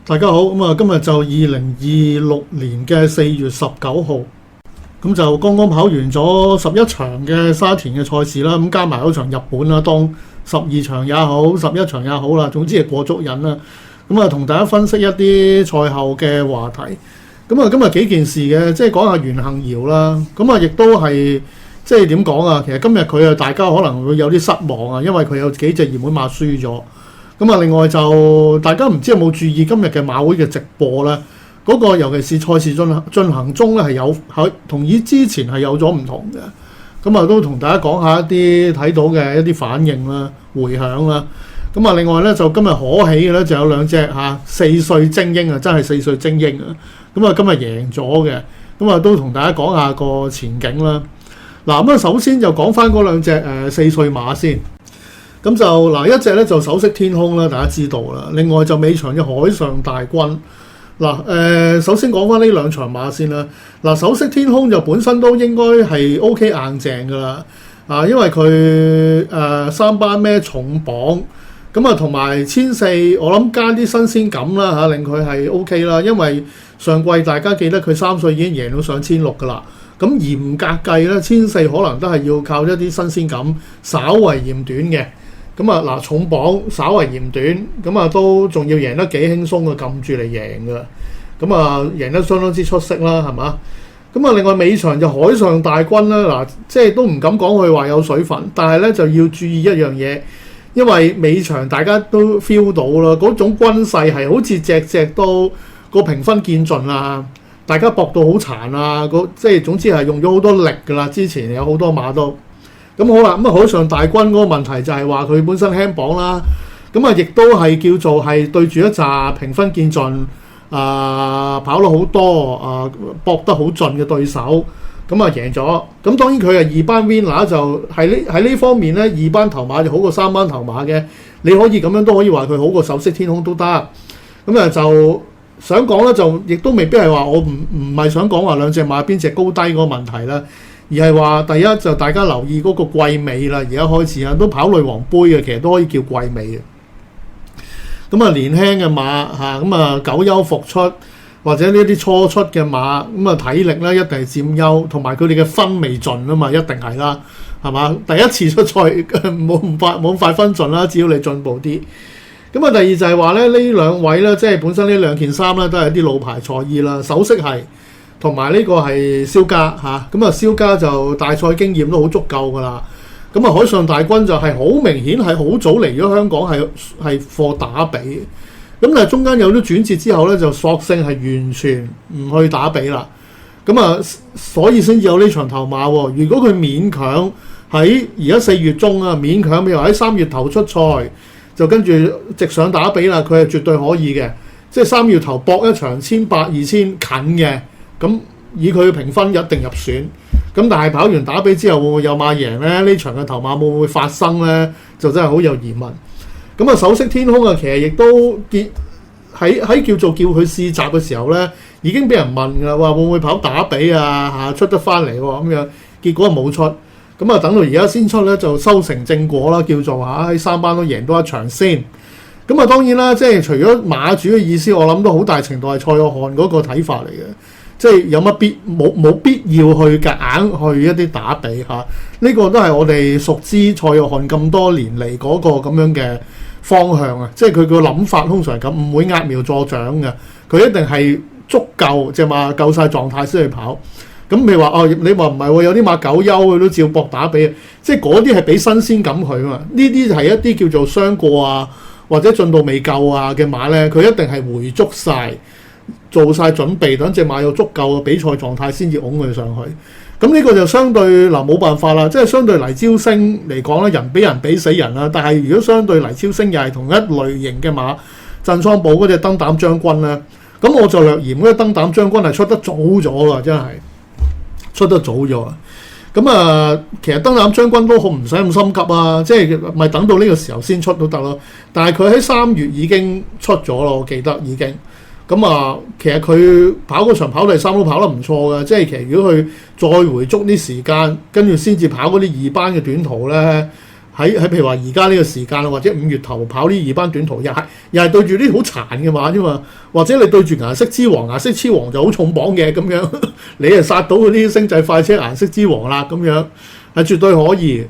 大家好，今日就2026年嘅4月19號，咁就剛剛跑完咗11場嘅沙田嘅賽事啦，咁加埋嗰場日本啦，當12場也好，11場也好啦，總之係過足癮啦。同大家分析一啲賽後嘅話題。今日幾件事嘅，即係講下袁幸堯啦。亦都係即係點講啊？其實今日佢大家可能會有啲失望啊，因為佢有幾隻熱門馬輸咗。另外就大家唔知有冇注意今日嘅馬會嘅直播咧？嗰個尤其是賽事進行中咧，係有同以之前係有咗唔同嘅。都同大家講下一啲睇到嘅一啲反應啦、迴響啦。另外咧就今日可喜嘅咧就有兩隻4歲精英啊，真係4歲精英啊！今日贏咗嘅，都同大家講下個前景啦。首先就講翻嗰兩隻4歲馬先。一隻咧就首飾天空啦，大家知道啦。另外就尾場嘅海上大軍。首先講翻呢兩場馬先啦。首飾天空就本身都應該係 OK 硬淨噶啦。因為佢3班咩重磅，同埋1400，我諗加啲新鮮感啦令佢係 OK 啦。因為上季大家記得佢3歲已經贏到上1600噶啦。咁嚴格計咧，1400可能都係要靠一啲新鮮感，稍為嫌短嘅。重磅稍為嫌短，都仲要贏得幾輕鬆嘅，撳住嚟贏嘅，贏得相當之出色啦，係嘛？另外尾場就海上大軍啦，即係都唔敢講佢話有水分，但係咧就要注意一樣嘢，因為尾場大家都 feel 到啦，嗰種軍勢係好似隻都個評分見盡啊，大家搏到好殘啊，即係總之係用咗好多力㗎啦，之前有好多馬都。好啦，海上大軍嗰個問題就係話佢本身輕磅啦，亦都係叫做係對住一紮評分見盡跑咗好多搏得好盡嘅對手，贏咗。當然佢係2班 winner 就喺呢方面咧，2班頭馬就好過3班頭馬嘅，你可以咁樣都可以話佢好過首飾天空都得。就想講咧，就亦都未必係話我唔係想講話兩隻馬邊隻高低嗰個問題啦。而係話第一就大家留意嗰個季尾啦，而家開始都跑女王杯嘅，其實都可以叫季尾嘅。年輕嘅馬久休復出或者呢啲初出嘅馬，體力咧一定係佔優，同埋佢哋嘅分未盡啊嘛，一定係啦，係嘛？第一次出賽冇咁快分盡啦，只要你進步啲。第二就係話咧，呢兩位咧，即係本身呢兩件衫咧都係一啲老牌賽衣啦，首飾係。同埋呢個係蕭家蕭家就大賽經驗都好足夠㗎啦。海上大軍就係好明顯係好早嚟咗香港，係貨打比。但係中間有啲轉折之後咧，就索性係完全唔去打比啦。所以先至有呢場頭馬喎。如果佢勉強喺而家4月中勉強譬如喺3月頭出賽，就跟住直上打比啦，佢係絕對可以嘅。即係3月頭搏一場1800、2000近嘅。以佢嘅評分一定入選，但係跑完打比之後會唔會有馬贏咧？呢場嘅頭馬會唔會發生咧？就真係好有疑問。首飾天空其實亦都喺叫佢試閘嘅時候咧，已經俾人問㗎啦，話會唔會跑打比出得翻嚟咁樣，結果冇出。等到而家先出咧，就修成正果啦，叫做喺3班都贏多一場先。當然啦，即係除咗馬主嘅意思，我諗都好大程度係蔡約翰嗰個睇法嚟嘅。即係有乜冇必要去夾硬去一啲打比呢個都係我哋熟知蔡約翰咁多年嚟嗰個咁樣嘅方向啊！即係佢個諗法通常係咁，唔會揠苗助長嘅。佢一定係足夠隻馬夠晒狀態先去跑。譬如話你話唔係喎，有啲馬久休佢都照搏打比，即係嗰啲係俾新鮮感佢啊嘛。呢啲係一啲叫做傷過或者進度未夠嘅馬咧，佢一定係回足晒。做晒準備，等隻馬有足夠嘅比賽狀態先至擁佢上去。呢個就相對冇辦法啦，即係相對黎超星嚟講咧，人比死人啦。但係如果相對黎超星又係同一類型嘅馬，鎮倉堡嗰隻燈膽將軍咧，我就略嫌嗰隻燈膽將軍係出得早咗啦，真係出得早咗。其實燈膽將軍都好唔使咁心急啊，即係咪等到呢個時候先出都得咯。但係佢喺3月已經出咗咯，我記得已經。其實佢跑嗰場跑第3都跑得唔錯嘅，即係其實如果佢再回足啲時間，跟住先至跑嗰啲2班嘅短途咧，譬如話而家呢個時間或者5月頭跑呢2班短途，又係對住啲好殘嘅馬啫嘛，或者你對住顏色之王，顏色之王就好重磅嘅咁樣，你係殺到嗰啲星際快車顏色之王啦咁樣，係絕對可以。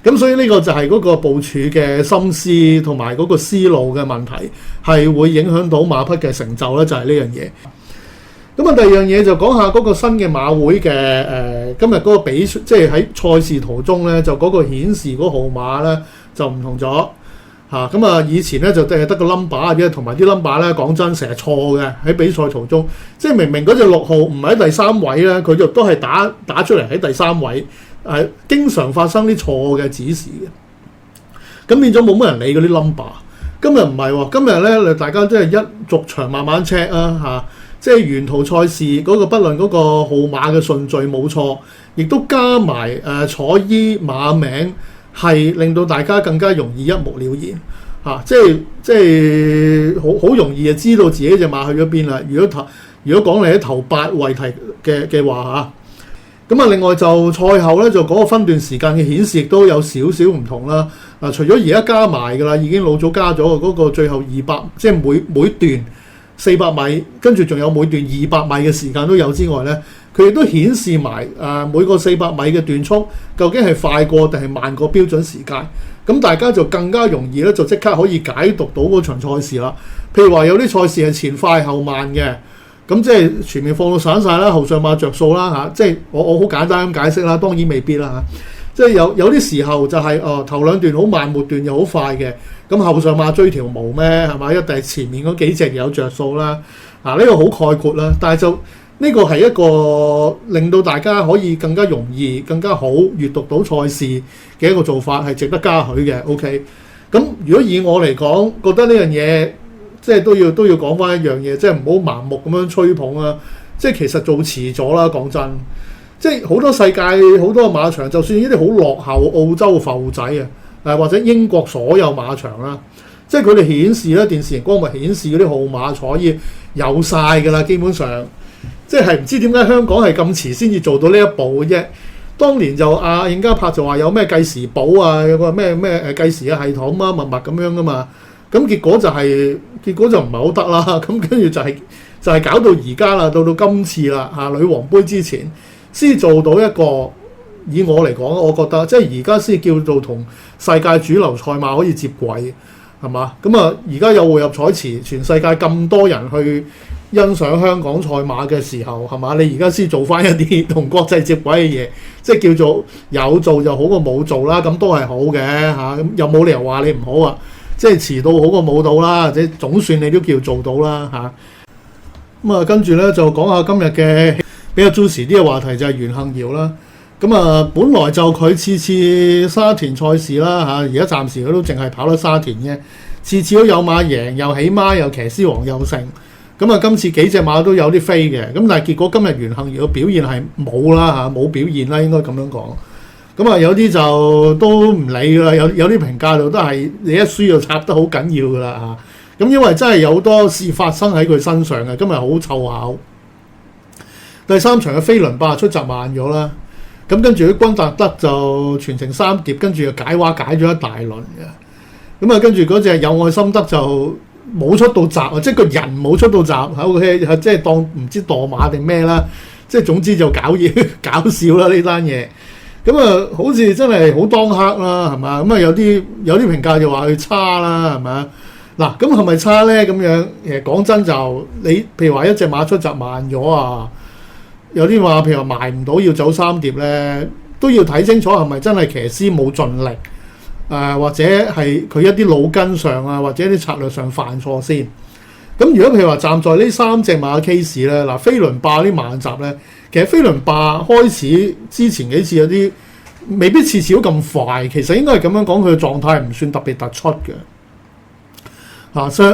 咁所以呢個就係嗰個部署嘅心思同埋嗰個思路嘅問題，係會影響到馬匹嘅成就咧，就係呢樣嘢。咁啊，第二樣嘢就講下嗰個新嘅馬會嘅今日嗰個即係喺賽事途中咧，就嗰個顯示嗰號碼咧就唔同咗嚇。咁啊，以前咧就淨係得個 number 同埋啲 number 咧講真成日錯嘅喺比賽途中，即係明明嗰隻6號唔喺第3位咧，佢就都係打出嚟喺第3位，經常發生啲錯嘅指示嘅。咁變咗冇乜人理嗰啲 number。今日唔係喎，今日咧大家即係一逐場慢慢 check 嚇。即係沿途賽事嗰個不論嗰個號碼嘅順序冇錯，亦都加埋彩衣馬名，係令到大家更加容易一目了然嚇。即係好容易就知道自己隻馬去咗邊啦。如果講你喺頭8位嘅話嚇，咁啊另外就賽後咧就嗰個分段時間嘅顯示亦都有少少唔同啦。嗱，除咗而家加埋㗎啦，已經老早加咗嗰個最後200，即係每段400米，跟住仲有每段200米嘅時間都有之外咧，佢亦都顯示埋每個400米嘅段速究竟係快過定係慢過標準時間。咁大家就更加容易咧，就即刻可以解讀到嗰場賽事啦。譬如話有啲賽事係前快後慢嘅，咁即係全面放到散晒啦，後上馬着數啦嚇。即係我好簡單咁解釋啦，當然未必啦嚇。即係有啲時候就係頭2段好慢，末段又好快嘅。咁後上馬追條毛咩？係嘛？一定係前面嗰幾隻有着數啦。呢個好概括啦，但係就呢個係一個令到大家可以更加容易、更加好閱讀到賽事嘅一個做法，係值得嘉許嘅。OK。咁如果以我嚟講，覺得呢樣嘢即係都要講翻一樣嘢，即係唔好盲目咁樣吹捧啊！即係其實做遲咗啦，講真。即係好多世界好多馬場，就算呢啲好落後澳洲埠仔或者英國所有馬場啦，即係佢哋顯示咧電視熒光幕顯示嗰啲號碼彩衣有晒㗎啦，基本上即係唔知點解香港係咁遲先至做到呢一步嘅啫。當年就應家柏就話有咩計時寶有個咩計時嘅系統密咁樣㗎嘛，咁結果就唔係好得啦。咁跟住就係搞到而家啦，到今次啦女皇杯之前先做到一個。以我嚟講，我覺得即係而家先叫做同世界主流賽馬可以接軌，係嘛？咁啊，而家有匯入彩池，全世界咁多人去欣賞香港賽馬嘅時候，係嘛？你而家先做翻一啲同國際接軌嘅嘢，即係叫做有做就好過冇做啦，咁都係好嘅嚇。咁又冇理由話你唔好啊，即係遲到好過冇到啦，或者總算你都叫做到啦嚇。咁啊，跟住咧就講下今日嘅比較 juicy 啲嘅話題，就係袁幸堯啦。咁啊，本來就佢次沙田賽事啦嚇，而家暫時佢都淨係跑得沙田嘅，次都有馬贏，又起碼又騎師王又勝。咁啊，今次幾隻馬都有啲飛嘅，咁但係結果今日袁幸堯嘅表現係冇啦嚇，冇表現啦，應該咁樣講。咁啊，有啲就都唔理㗎，有啲評價就都係你一輸就插得好緊要㗎啦嚇。咁因為真係有好多事發生喺佢身上嘅，今日好湊巧。第3場嘅飛輪霸出閘慢咗啦。咁跟住啲君達德就全程3碟，跟住又解話解咗一大輪嘅。咁啊，跟住嗰隻有愛心得就冇出到閘，即係個人冇出到閘喺 OK， 即係當唔知墮馬定咩啦。即係總之就搞笑啦呢單嘢。咁啊，好似真係好當刻啦，係嘛？咁啊有啲評價就話佢差啦，係咪？嗱，咁係咪差咧？咁樣講真就你譬如話一隻馬出閘慢咗啊。有啲話，譬如話賣唔到要走3碟咧，都要睇清楚係咪真係騎師冇盡力，或者係佢一啲腦筋上或者啲策略上犯錯先。咁如果譬如話站在呢3隻馬嘅 case 咧，嗱飛輪霸啲慢閘咧，其實飛輪霸開始之前幾次有啲未必次都咁快，其實應該係咁樣講，佢嘅狀態唔算特別突出嘅。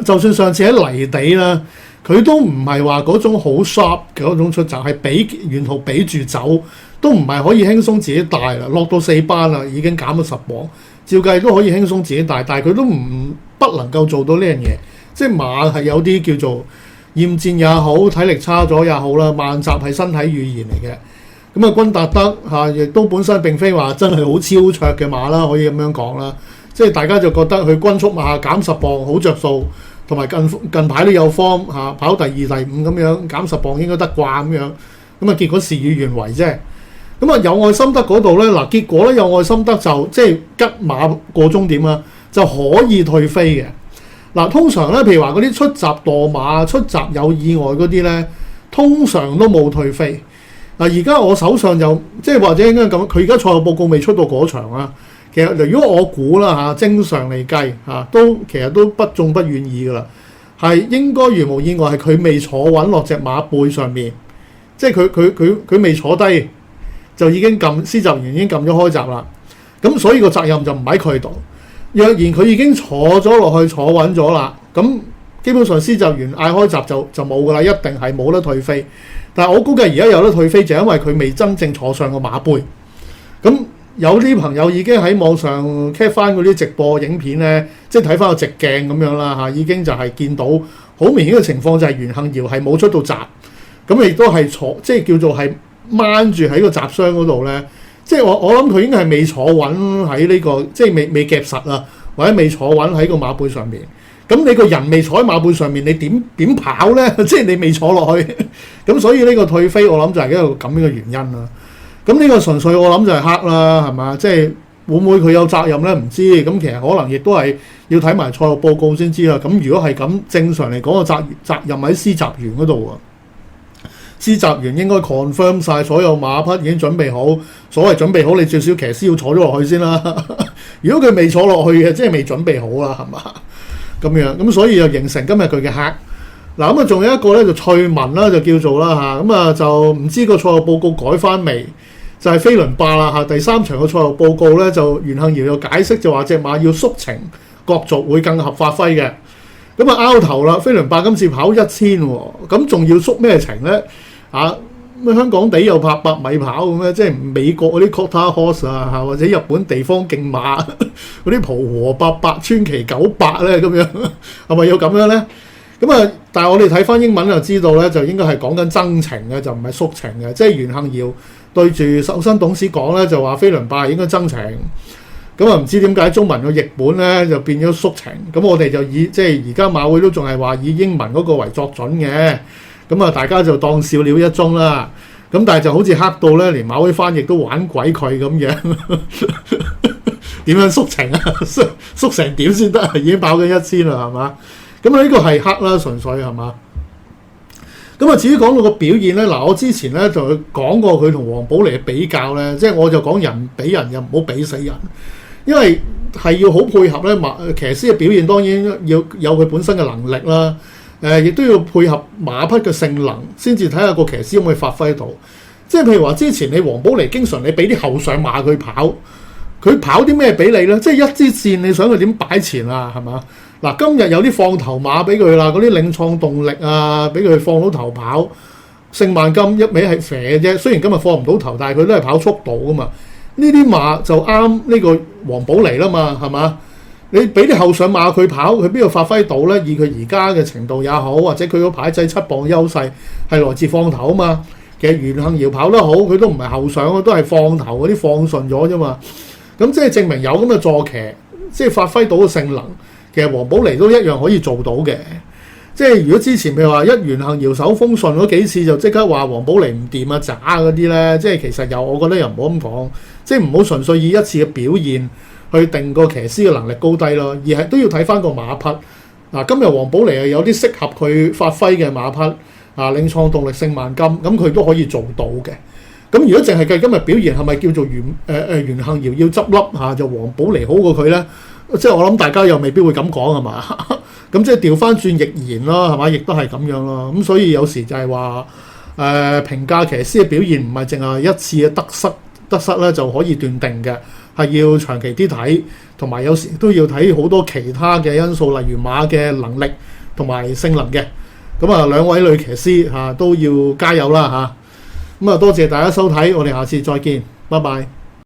就算上次喺泥地啦。佢都唔係話嗰種好 sharp 嘅嗰種出閘，係沿途比住走，都唔係可以輕鬆自己帶啦。落到4班啦，已經減咗10磅，照計都可以輕鬆自己帶，但係佢都不能夠做到呢樣嘢。即係馬係有啲叫做厭戰也好，體力差咗也好啦，慢閘係身體語言嚟嘅。咁啊，君達德亦都本身並非話真係好超卓嘅馬啦，可以咁樣講啦。即係大家就覺得佢均速馬減10磅好着數，同埋近排都有 form 跑第2、第5咁樣減10磅應該得啩咁樣。咁啊，結果事與願違啫。咁啊，有愛心得嗰度咧，嗱結果咧有愛心得就即係吉馬過終點啊，就可以退飛嘅。嗱，通常咧，譬如話嗰啲出閘墮馬、出閘有意外嗰啲咧，通常都冇退飛。嗱，而家我手上就即係或者應該咁，佢而家賽後報告未出到嗰場啊。其實如果我估啦正常嚟計都其實都不中不遠矣噶啦，係應該如無意外係佢未坐穩落隻馬背上面，即係佢未坐低就已經司閘員已經撳咗開閘啦。咁所以個責任就唔喺佢度。若然佢已經坐咗落去坐穩咗啦，咁基本上司閘員嗌開閘就冇噶啦，一定係冇得退飛。但係我估計而家有得退飛就因為佢未真正坐上個馬背。咁有啲朋友已經喺網上 cap 翻嗰啲直播影片咧，即係睇翻個直鏡咁樣啦已經就係見到好明顯嘅情況就係袁幸堯係冇出到閘，咁亦都係即係叫做係掹住喺個閘箱嗰度咧。即係我諗佢應該係未坐穩喺呢個，即係未夾實啊，或者未坐穩喺個馬背上面。咁你個人未坐喺馬背上面，你點跑咧？即係你未坐落去，咁所以呢個退飛我諗就係一個咁樣嘅原因啦。咁呢個純粹我諗就係黑啦，係嘛？即係會唔會佢有責任咧？唔知。咁其實可能亦都係要睇埋賽後報告先知啦。咁如果係咁，正常嚟講個責任喺司閘員嗰度啊。司閘員應該 confirm 晒所有馬匹已經準備好。所謂準備好，你最少騎師要坐咗落去先啦。如果佢未坐落去嘅，即係未準備好啦，係嘛？咁樣咁所以就形成今日佢嘅黑。嗱咁啊，仲有一個咧就趣聞啦，就叫做啦咁啊就唔知個賽後報告改翻未？就係飛輪霸啦第3場嘅賽後報告咧，就袁幸堯又解釋就話隻馬要縮程角逐會更合發揮嘅。咁啊拗頭啦，飛輪霸今次跑1000喎，咁仲要縮咩程咧？咁香港地有800米跑咁咧，即係美國嗰啲 quarter horse 或者日本地方競馬嗰啲浦和800、川崎900咧，咁樣係咪要咁樣咧？咁啊，但係我哋睇翻英文就知道咧，就應該係講緊增程嘅，就唔係縮程嘅。即係袁幸堯對住首新董事講咧，就話飛輪霸應該增程。咁啊，唔知點解中文嘅譯本咧就變咗縮程。咁我哋就即係而家馬會都仲係話以英文嗰個為作準嘅。咁啊，大家就當笑料一宗啦。咁但係就好似黑到咧，連馬會翻譯都玩鬼佢咁樣，點樣縮程啊？縮成點先得？已經跑緊1000啦，係嘛？咁呢個係黑啦，純粹係嘛？咁啊，至於講到個表現咧，嗱，我之前咧就講過佢同黃寶嚟嘅比較咧，即係我就講人比人又唔好比死人，因為係要好配合咧騎師嘅表現，當然要有佢本身嘅能力啦。亦都要配合馬匹嘅性能，先至睇下個騎師可唔可以發揮到。即係譬如話，之前你黃寶嚟經常你俾啲後上馬佢跑，佢跑啲咩俾你咧？即係一支箭，你想佢點擺前啊？係嘛？嗱，今日有啲放頭馬俾佢啦，嗰啲領創動力啊，俾佢放到頭跑。聖萬金一味係肥嘅啫，雖然今日放唔到頭，但係佢都係跑速度噶嘛。呢啲馬就啱呢個黃寶嚟啦嘛，係嘛？你俾啲後上馬佢跑，佢邊度發揮到咧？以佢而家嘅程度也好，或者佢個牌仔7磅優勢係來自放頭啊嘛。其實袁幸堯跑得好，佢都唔係後上，都係放頭嗰啲放順咗啫嘛。咁即係證明有咁嘅坐騎，即係發揮到嘅性能。其實黃寶嚟都一樣可以做到嘅。即係如果之前譬如話一袁幸堯手風順嗰幾次就即刻話黃寶嚟唔掂啊渣嗰啲咧，即係其實我覺得又唔好咁講，即係唔好純粹以一次嘅表現去定個騎師嘅能力高低咯，而係都要睇翻個馬匹。今日黃寶嚟係有啲適合佢發揮嘅馬匹，領創動力聖萬金，咁佢都可以做到嘅。咁如果淨係計今日表現，係咪叫做袁幸堯要執笠就黃寶嚟好過佢咧？即係我諗大家又未必會咁講係嘛？咁即係調翻轉亦然咯，係嘛？亦都係咁樣咯。咁所以有時就係話評價騎師嘅表現唔係淨係一次嘅得失咧就可以斷定嘅。係要長期啲睇，同埋有時都要睇好多其他嘅因素，例如馬嘅能力同埋性能嘅。咁啊，兩位女騎師都要加油啦嚇。咁啊，多謝大家收睇，我哋下次再見，拜拜。